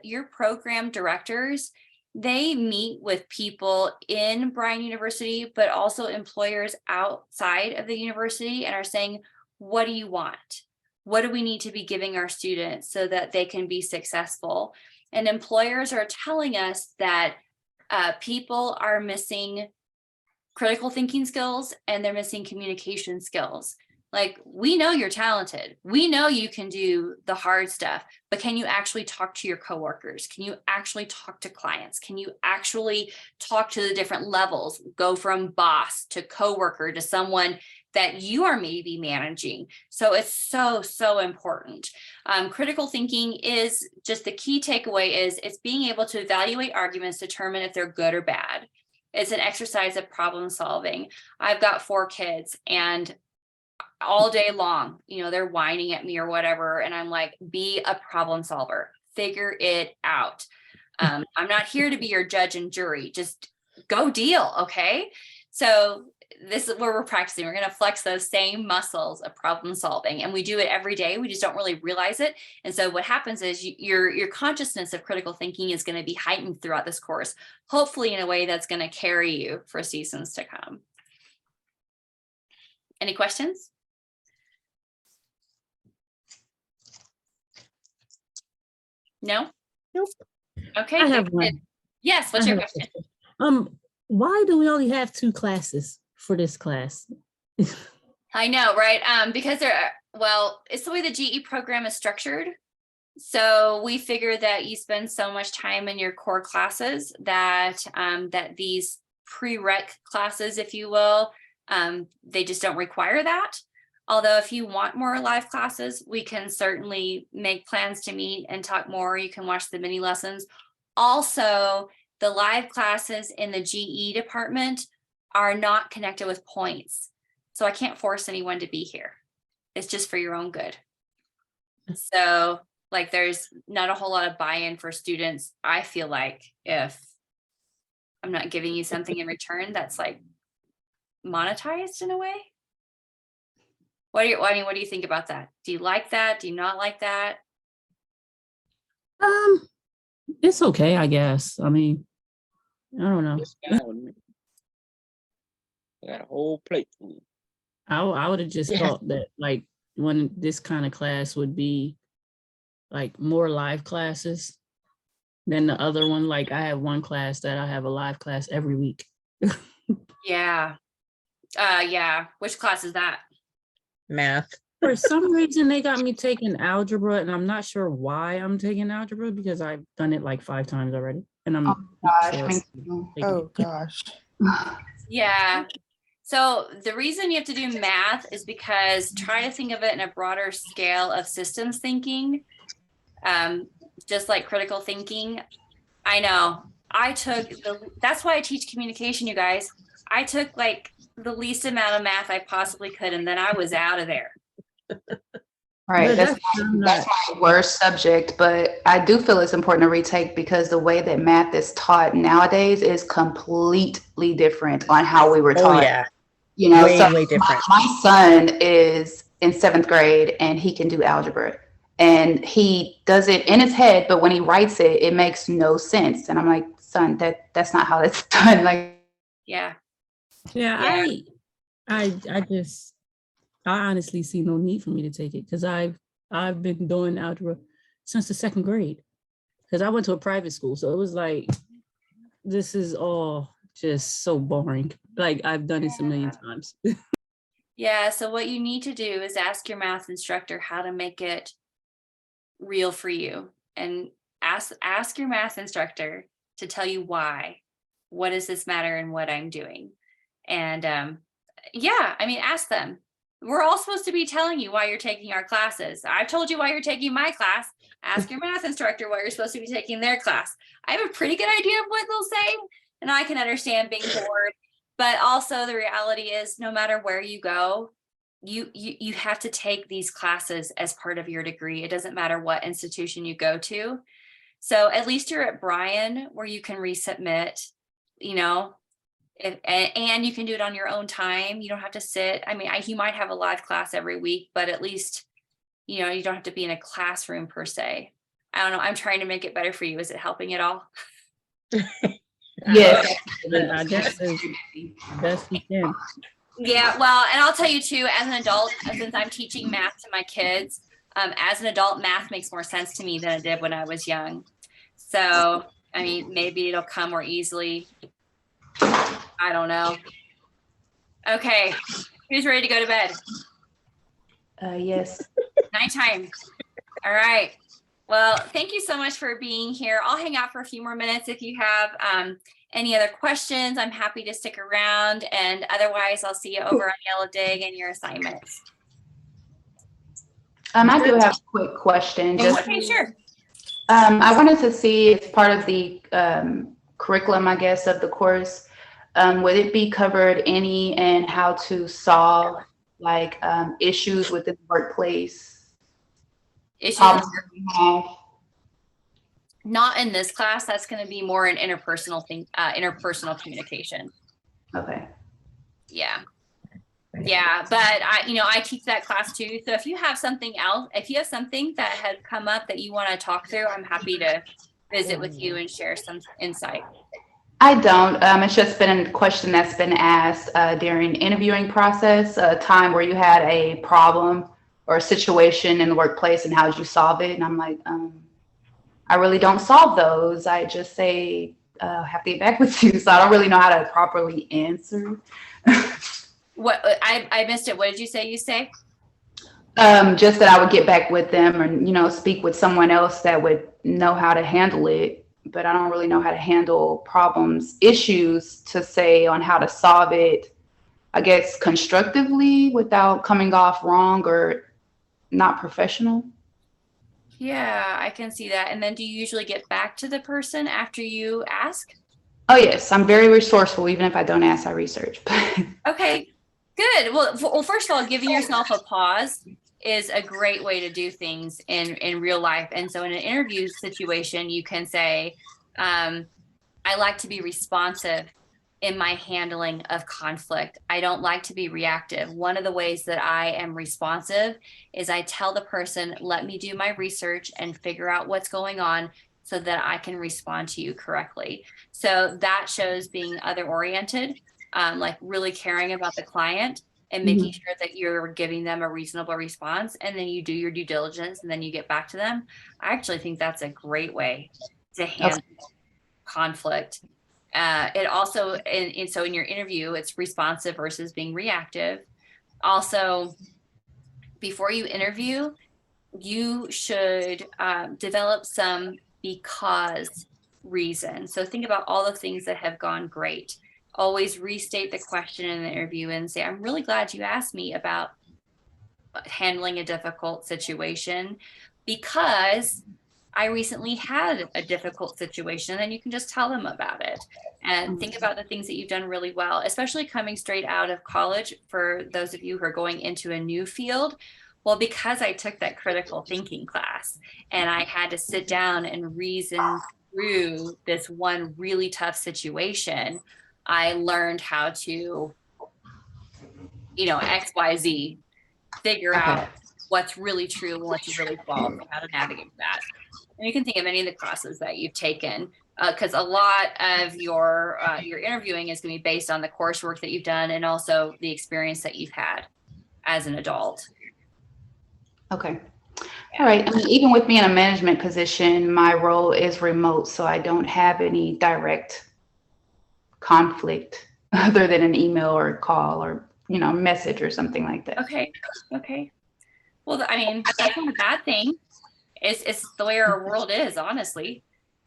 [SPEAKER 1] your program directors, they meet with people in Bryan University, but also employers outside of the university and are saying, what do you want? What do we need to be giving our students so that they can be successful? And employers are telling us that people are missing critical thinking skills and they're missing communication skills. Like, we know you're talented. We know you can do the hard stuff, but can you actually talk to your coworkers? Can you actually talk to clients? Can you actually talk to the different levels, go from boss to coworker to someone that you are maybe managing? So it's so, so important. Critical thinking is just, the key takeaway is it's being able to evaluate arguments, determine if they're good or bad. It's an exercise of problem solving. I've got 4 kids, and all day long, you know, they're whining at me or whatever. And I'm like, be a problem solver, figure it out. I'm not here to be your judge and jury, just go deal. Okay. So this is where we're practicing. We're going to flex those same muscles of problem solving, and we do it every day. We just don't really realize it. And so what happens is your consciousness of critical thinking is going to be heightened throughout this course, hopefully in a way that's going to carry you for seasons to come. Any questions? No?
[SPEAKER 3] Nope.
[SPEAKER 1] Okay.
[SPEAKER 3] I have one.
[SPEAKER 1] Yes, what's your question?
[SPEAKER 3] Why do we only have 2 classes for this class?
[SPEAKER 1] I know, right? Because it's the way the GE program is structured. So we figure that you spend so much time in your core classes that that these prereq classes, if you will, they just don't require that. Although if you want more live classes, we can certainly make plans to meet and talk more. You can watch the mini lessons. Also, the live classes in the GE department are not connected with points. So I can't force anyone to be here. It's just for your own good. So like, there's not a whole lot of buy-in for students, I feel like, if I'm not giving you something in return that's like monetized in a way. What do you think about that? Do you like that? Do you not like that?
[SPEAKER 3] It's okay, I guess. I mean, I don't know.
[SPEAKER 5] I got a whole plate full.
[SPEAKER 3] I would have just thought that, like, when this kind of class would be like more live classes than the other one. Like, I have one class that I have a live class every week.
[SPEAKER 1] Yeah. Yeah. Which class is that?
[SPEAKER 4] Math.
[SPEAKER 3] For some reason, they got me taking algebra, and I'm not sure why I'm taking algebra, because I've done it like 5 times already. And I'm
[SPEAKER 11] gosh.
[SPEAKER 1] Yeah. So the reason you have to do math is because try to think of it in a broader scale of systems thinking, just like critical thinking. I know that's why I teach communication, you guys. I took like the least amount of math I possibly could, and then I was out of there.
[SPEAKER 12] Right. That's my worst subject, but I do feel it's important to retake, because the way that math is taught nowadays is completely different on how we were taught.
[SPEAKER 4] Oh, yeah.
[SPEAKER 12] You know,
[SPEAKER 4] way different.
[SPEAKER 12] My son is in 7th grade and he can do algebra, and he does it in his head, but when he writes it, it makes no sense. And I'm like, son, that's not how that's done. Like,
[SPEAKER 1] yeah.
[SPEAKER 3] I honestly see no need for me to take it, because I've been doing algebra since the 2nd grade, because I went to a private school. So it was like, this is all just so boring. Like, I've done this a million times.
[SPEAKER 1] Yeah. So what you need to do is ask your math instructor how to make it real for you, and ask your math instructor to tell you why. What does this matter in what I'm doing? And yeah, I mean, ask them. We're all supposed to be telling you why you're taking our classes. I've told you why you're taking my class. Ask your math instructor why you're supposed to be taking their class. I have a pretty good idea of what they'll say, and I can understand being bored. But also the reality is, no matter where you go, you have to take these classes as part of your degree. It doesn't matter what institution you go to. So at least you're at Bryan, where you can resubmit, you know, and you can do it on your own time. You don't have to sit. I mean, you might have a live class every week, but at least, you know, you don't have to be in a classroom per se. I don't know. I'm trying to make it better for you. Is it helping at all?
[SPEAKER 12] yes.
[SPEAKER 3] I guess as best we can.
[SPEAKER 1] Yeah, well, and I'll tell you too, as an adult, since I'm teaching math to my kids, as an adult, math makes more sense to me than it did when I was young. So, I mean, maybe it'll come more easily. I don't know. Okay, who's ready to go to bed?
[SPEAKER 12] Yes.
[SPEAKER 1] Nighttime. All right. Well, thank you so much for being here. I'll hang out for a few more minutes. If you have any other questions, I'm happy to stick around. And otherwise, I'll see you over on Yellow Dig and your assignments.
[SPEAKER 12] I do have a quick question. Just,
[SPEAKER 1] Okay, sure.
[SPEAKER 12] I wanted to see if part of the curriculum, I guess, of the course, would it be covered any and how to solve like issues within the workplace?
[SPEAKER 1] Issues.
[SPEAKER 12] Problems that we have?
[SPEAKER 1] Not in this class. That's going to be more an interpersonal thing, interpersonal communication.
[SPEAKER 12] Okay.
[SPEAKER 1] Yeah. Yeah, but I teach that class too. So if you have something else, if you have something that had come up that you want to talk through, I'm happy to visit with you and share some insight.
[SPEAKER 12] I don't. It's just been a question that's been asked during interviewing process, a time where you had a problem or a situation in the workplace and how did you solve it? And I'm like, I really don't solve those. I just say, have to get back with you. So I don't really know how to properly answer.
[SPEAKER 1] What I missed it. What did you say?
[SPEAKER 12] Just that I would get back with them or, speak with someone else that would know how to handle it. But I don't really know how to handle problems, issues to say on how to solve it, I guess, constructively without coming off wrong or not professional.
[SPEAKER 1] Yeah, I can see that. And then do you usually get back to the person after you ask?
[SPEAKER 12] Oh, yes. I'm very resourceful. Even if I don't ask, I research.
[SPEAKER 1] Okay, good. Well, first of all, giving yourself a pause is a great way to do things in real life. And so in an interview situation, you can say, I like to be responsive in my handling of conflict. I don't like to be reactive. One of the ways that I am responsive is I tell the person, let me do my research and figure out what's going on so that I can respond to you correctly. So that shows being other oriented, like really caring about the client and making sure that you're giving them a reasonable response, and then you do your due diligence and then you get back to them. I actually think that's a great way to handle conflict. It also, and so in your interview, it's responsive versus being reactive. Also, before you interview, you should develop some because reason. So think about all the things that have gone great. Always restate the question in the interview and say, I'm really glad you asked me about handling a difficult situation because I recently had a difficult situation. And you can just tell them about it and think about the things that you've done really well, especially coming straight out of college. For those of you who are going into a new field, well, because I took that critical thinking class and I had to sit down and reason through this one really tough situation, I learned how to, XYZ, figure out what's really true and what's really false and how to navigate that. And you can think of any of the classes that you've taken, because a lot of your interviewing is going to be based on the coursework that you've done and also the experience that you've had as an adult.
[SPEAKER 12] Okay. All right. I mean, even with me in a management position, my role is remote, so I don't have any direct conflict other than an email or a call or, message or something like that.
[SPEAKER 1] Okay. Well, I mean, that's not a bad thing. It's the way our world is, honestly.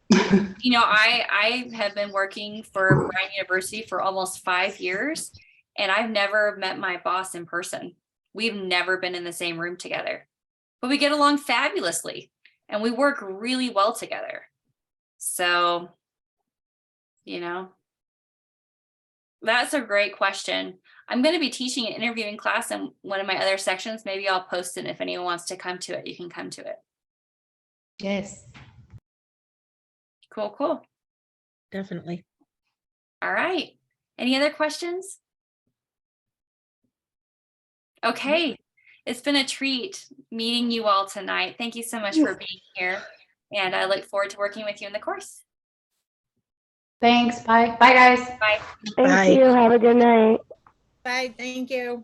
[SPEAKER 1] I have been working for Bryan University for almost 5 years, and I've never met my boss in person. We've never been in the same room together, but we get along fabulously and we work really well together. So, that's a great question. I'm going to be teaching an interviewing class in one of my other sections. Maybe I'll post it. If anyone wants to come to it, you can come to it.
[SPEAKER 12] Yes.
[SPEAKER 1] Cool.
[SPEAKER 4] Definitely.
[SPEAKER 1] All right. Any other questions? Okay. It's been a treat meeting you all tonight. Thank you so much for being here. And I look forward to working with you in the course.
[SPEAKER 12] Thanks. Bye. Bye, guys.
[SPEAKER 1] Bye.
[SPEAKER 13] Thank you. Have a good night.
[SPEAKER 9] Bye. Thank you.